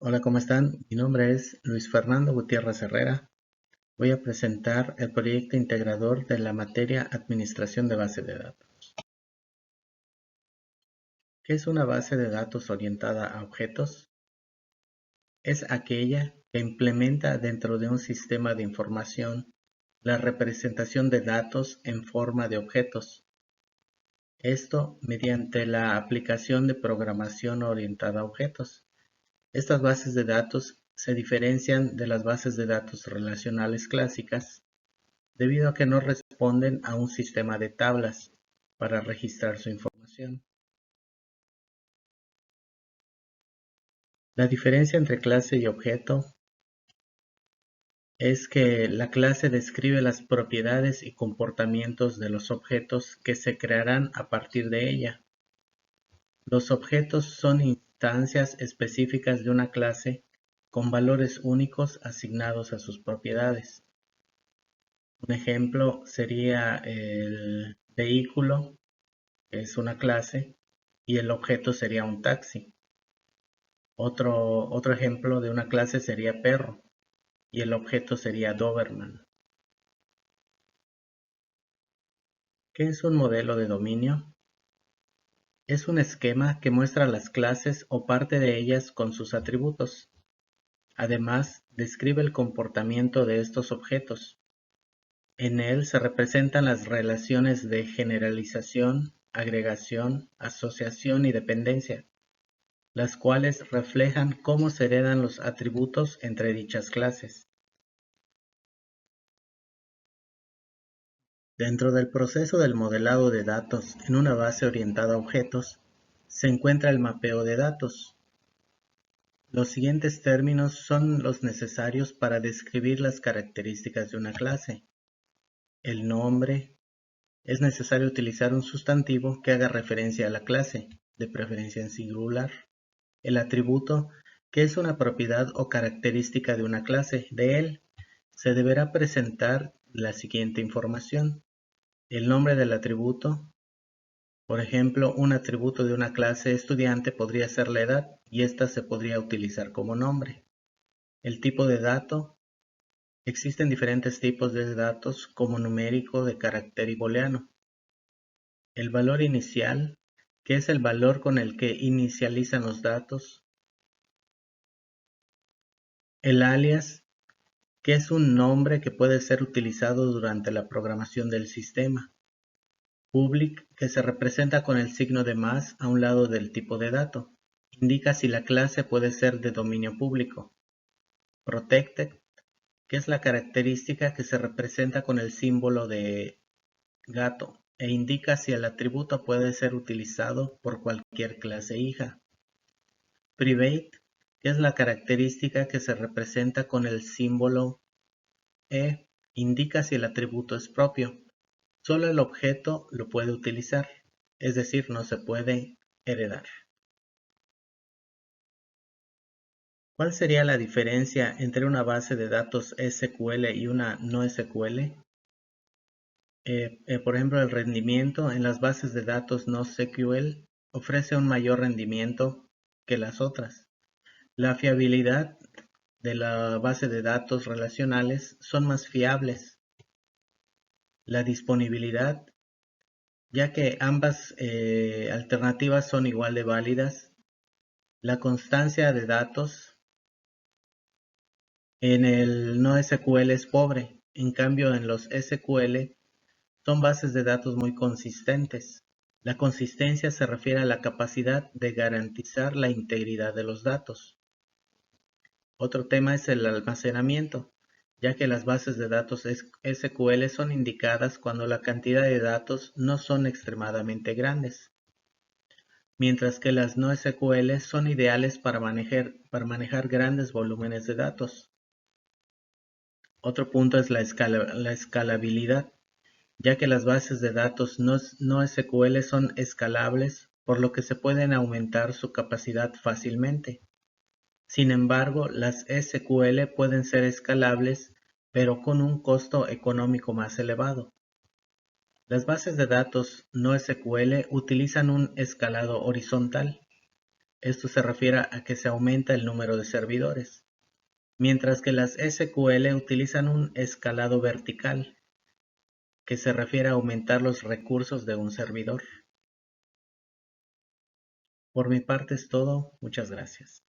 Hola, ¿cómo están? Mi nombre es Luis Fernando Gutiérrez Herrera. Voy a presentar el proyecto integrador de la materia Administración de Base de Datos. ¿Qué es una base de datos orientada a objetos? Es aquella que implementa dentro de un sistema de información la representación de datos en forma de objetos. Esto mediante la aplicación de programación orientada a objetos. Estas bases de datos se diferencian de las bases de datos relacionales clásicas debido a que no responden a un sistema de tablas para registrar su información. La diferencia entre clase y objeto es que la clase describe las propiedades y comportamientos de los objetos que se crearán a partir de ella. Los objetos son instancias específicas de una clase con valores únicos asignados a sus propiedades. Un ejemplo sería el vehículo, que es una clase, y el objeto sería un taxi. Otro ejemplo de una clase sería perro, y el objeto sería Doberman. ¿Qué es un modelo de dominio? Es un esquema que muestra las clases o parte de ellas con sus atributos. Además, describe el comportamiento de estos objetos. En él se representan las relaciones de generalización, agregación, asociación y dependencia, las cuales reflejan cómo se heredan los atributos entre dichas clases. Dentro del proceso del modelado de datos en una base orientada a objetos, se encuentra el mapeo de datos. Los siguientes términos son los necesarios para describir las características de una clase. El nombre. Es necesario utilizar un sustantivo que haga referencia a la clase, de preferencia en singular. El atributo, que es una propiedad o característica de una clase. De él se deberá presentar la siguiente información. El nombre del atributo. Por ejemplo, un atributo de una clase estudiante podría ser la edad y ésta se podría utilizar como nombre. El tipo de dato. Existen diferentes tipos de datos como numérico, de carácter y booleano. El valor inicial, que es el valor con el que inicializan los datos. El alias, que es un nombre que puede ser utilizado durante la programación del sistema. Public, que se representa con el signo de más a un lado del tipo de dato. Indica si la clase puede ser de dominio público. Protected, que es la característica que se representa con el símbolo de gato e indica si el atributo puede ser utilizado por cualquier clase hija. Private, que es la característica que se representa con el símbolo E, indica si el atributo es propio. Solo el objeto lo puede utilizar, es decir, no se puede heredar. ¿Cuál sería la diferencia entre una base de datos SQL y una no SQL? Por ejemplo, el rendimiento en las bases de datos no SQL ofrece un mayor rendimiento que las otras. La fiabilidad de la base de datos relacionales son más fiables. La disponibilidad, ya que ambas alternativas son igual de válidas. La constancia de datos en el no SQL es pobre, en cambio en los SQL son bases de datos muy consistentes. La consistencia se refiere a la capacidad de garantizar la integridad de los datos. Otro tema es el almacenamiento, ya que las bases de datos SQL son indicadas cuando la cantidad de datos no son extremadamente grandes, mientras que las no SQL son ideales para manejar grandes volúmenes de datos. Otro punto es la escalabilidad, ya que las bases de datos no SQL son escalables, por lo que se pueden aumentar su capacidad fácilmente. Sin embargo, las SQL pueden ser escalables, pero con un costo económico más elevado. Las bases de datos no SQL utilizan un escalado horizontal, Esto se refiere a que se aumenta el número de servidores, mientras que las SQL utilizan un escalado vertical, que se refiere a aumentar los recursos de un servidor. Por mi parte es todo, muchas gracias.